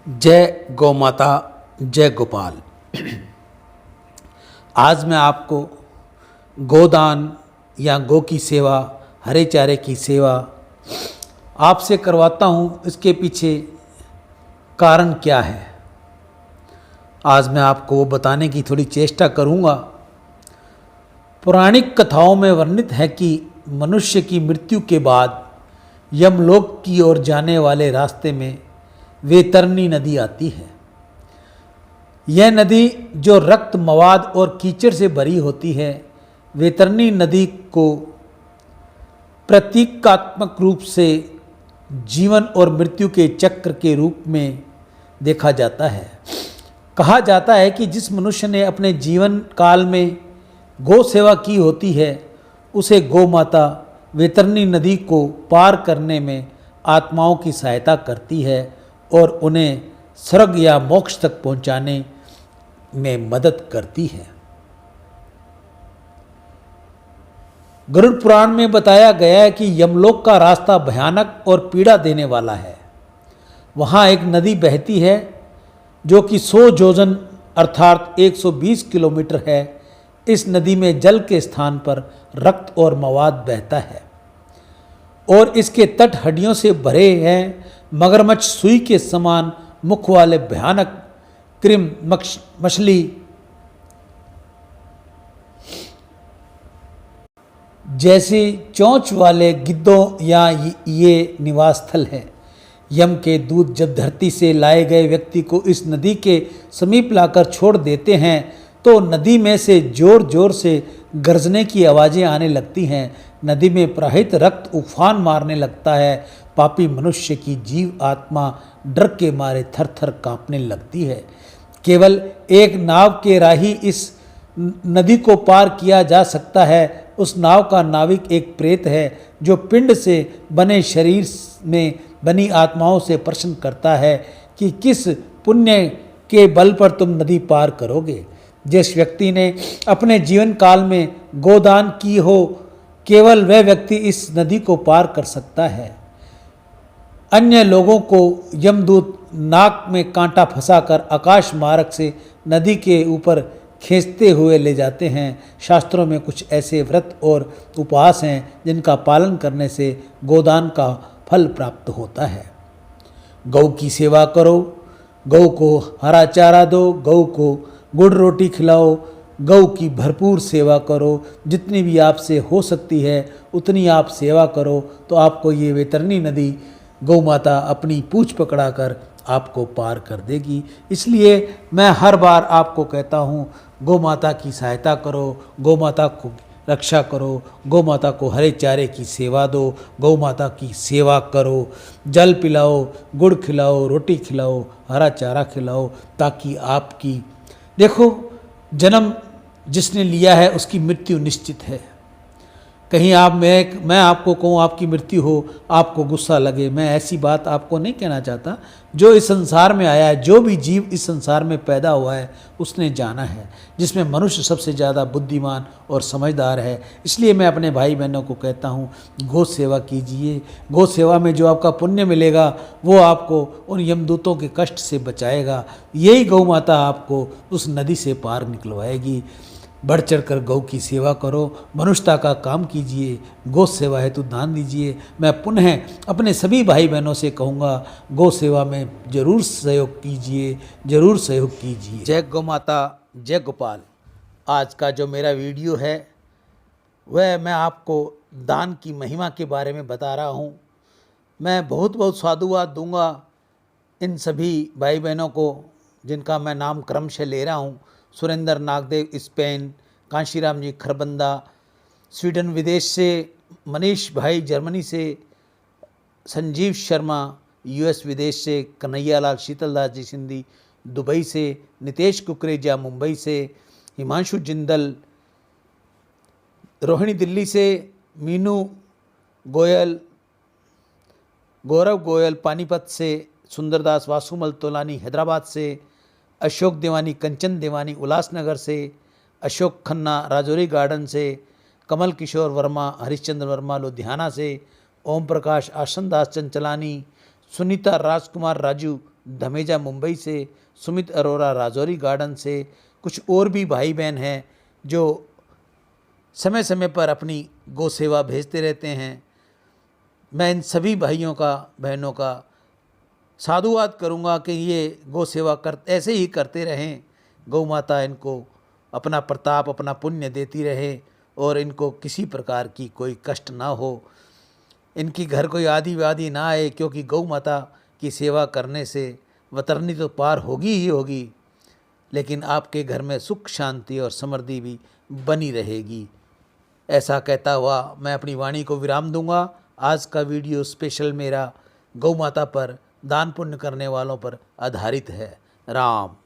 जय गौ माता, जय गोपाल। आज मैं आपको गोदान या गौ की सेवा, हरे चारे की सेवा आपसे करवाता हूँ। इसके पीछे कारण क्या है, आज मैं आपको वो बताने की थोड़ी चेष्टा करूँगा। पौराणिक कथाओं में वर्णित है कि मनुष्य की मृत्यु के बाद यमलोक की ओर जाने वाले रास्ते में वैतरणी नदी आती है। यह नदी जो रक्त, मवाद और कीचड़ से भरी होती है, वैतरणी नदी को प्रतीकात्मक रूप से जीवन और मृत्यु के चक्र के रूप में देखा जाता है। कहा जाता है कि जिस मनुष्य ने अपने जीवन काल में गौ सेवा की होती है, उसे गौ माता वैतरणी नदी को पार करने में आत्माओं की सहायता करती है और उन्हें स्वर्ग या मोक्ष तक पहुंचाने में मदद करती है। गरुड़ पुराण में बताया गया है कि यमलोक का रास्ता भयानक और पीड़ा देने वाला है। वहाँ एक नदी बहती है जो कि 100 योजन अर्थात 120 किलोमीटर है। इस नदी में जल के स्थान पर रक्त और मवाद बहता है और इसके तट हड्डियों से भरे हैं। मगरमच्छ सुई के समान मुख वाले भयानक कृम मछली जैसे चोंच वाले गिद्धों या ये निवास स्थल है। यम के दूत जब धरती से लाए गए व्यक्ति को इस नदी के समीप लाकर छोड़ देते हैं तो नदी में से जोर जोर से गरजने की आवाज़ें आने लगती हैं। नदी में प्रवाहित रक्त उफान मारने लगता है। पापी मनुष्य की जीव आत्मा डर के मारे थर थर कांपने लगती है। केवल एक नाव के राही इस नदी को पार किया जा सकता है। उस नाव का नाविक एक प्रेत है जो पिंड से बने शरीर में बनी आत्माओं से प्रश्न करता है कि किस पुण्य के बल पर तुम नदी पार करोगे। जिस व्यक्ति ने अपने जीवन काल में गोदान की हो, केवल वह व्यक्ति इस नदी को पार कर सकता है। अन्य लोगों को यमदूत नाक में कांटा फंसाकर आकाश मार्ग से नदी के ऊपर खींचते हुए ले जाते हैं। शास्त्रों में कुछ ऐसे व्रत और उपवास हैं जिनका पालन करने से गोदान का फल प्राप्त होता है। गौ की सेवा करो, गौ को हरा चारा दो, गौ को गुड़ रोटी खिलाओ, गौ की भरपूर सेवा करो। जितनी भी आपसे हो सकती है उतनी आप सेवा करो तो आपको ये वैतरणी नदी गौ माता अपनी पूंछ पकड़ाकर आपको पार कर देगी। इसलिए मैं हर बार आपको कहता हूँ, गौ माता की सहायता करो, गौ माता को रक्षा करो, गौ माता को हरे चारे की सेवा दो, गौ माता की सेवा करो, जल पिलाओ, गुड़ खिलाओ, रोटी खिलाओ, हरा चारा खिलाओ, ताकि आपकी देखो जन्म जिसने लिया है उसकी मृत्यु निश्चित है। कहीं मैं आपको कहूँ आपकी मृत्यु हो, आपको गुस्सा लगे, मैं ऐसी बात आपको नहीं कहना चाहता। जो इस संसार में आया है, जो भी जीव इस संसार में पैदा हुआ है, उसने जाना है, जिसमें मनुष्य सबसे ज़्यादा बुद्धिमान और समझदार है। इसलिए मैं अपने भाई बहनों को कहता हूँ, गौ सेवा कीजिए। गौ सेवा में जो आपका पुण्य मिलेगा वो आपको उन यमदूतों के कष्ट से बचाएगा। यही गौ माता आपको उस नदी से पार निकलवाएगी। बढ़ चढ़ कर गौ की सेवा करो, मनुष्यता का काम कीजिए, गौ सेवा हेतु दान दीजिए। मैं पुनः अपने सभी भाई बहनों से कहूँगा, गौ सेवा में जरूर सहयोग कीजिए, जरूर सहयोग कीजिए। जय गौ माता, जय गोपाल। आज का जो मेरा वीडियो है वह मैं आपको दान की महिमा के बारे में बता रहा हूँ। मैं बहुत बहुत साधुवाद दूंगा इन सभी भाई बहनों को जिनका मैं नाम क्रमशः ले रहा हूँ। सुरेंद्र नागदेव स्पेन, कांशीराम जी खरबंदा स्वीडन विदेश से, मनीष भाई जर्मनी से, संजीव शर्मा यूएस विदेश से, कन्हैयालाल शीतलदास जी सिंधी दुबई से, नितेश कुकरेजा मुंबई से, हिमांशु जिंदल रोहिणी दिल्ली से, मीनू गोयल, गौरव गोयल पानीपत से, सुंदरदास वासुमल तोलानी हैदराबाद से, अशोक देवानी कंचन देवानी उल्लासनगर से, अशोक खन्ना राजौरी गार्डन से, कमल किशोर वर्मा हरिश्चंद्र वर्मा लुधियाना से, ओम प्रकाश आशनदास चंचलानी, सुनीता राजकुमार राजू धमेजा मुंबई से, सुमित अरोरा राजौरी गार्डन से, कुछ और भी भाई बहन हैं जो समय समय पर अपनी गौ सेवा भेजते रहते हैं। मैं इन सभी भाइयों का, बहनों का साधुवाद करूँगा कि ये गौ सेवा ऐसे ही करते रहें। गौ माता इनको अपना प्रताप, अपना पुण्य देती रहे और इनको किसी प्रकार की कोई कष्ट ना हो, इनकी घर कोई आदि व्याधि ना आए, क्योंकि गौ माता की सेवा करने से वतरनी तो पार होगी ही होगी, लेकिन आपके घर में सुख शांति और समृद्धि भी बनी रहेगी। ऐसा कहता हुआ मैं अपनी वाणी को विराम दूंगा। आज का वीडियो स्पेशल मेरा गौ माता पर, दान पुण्य करने वालों पर आधारित है। राम।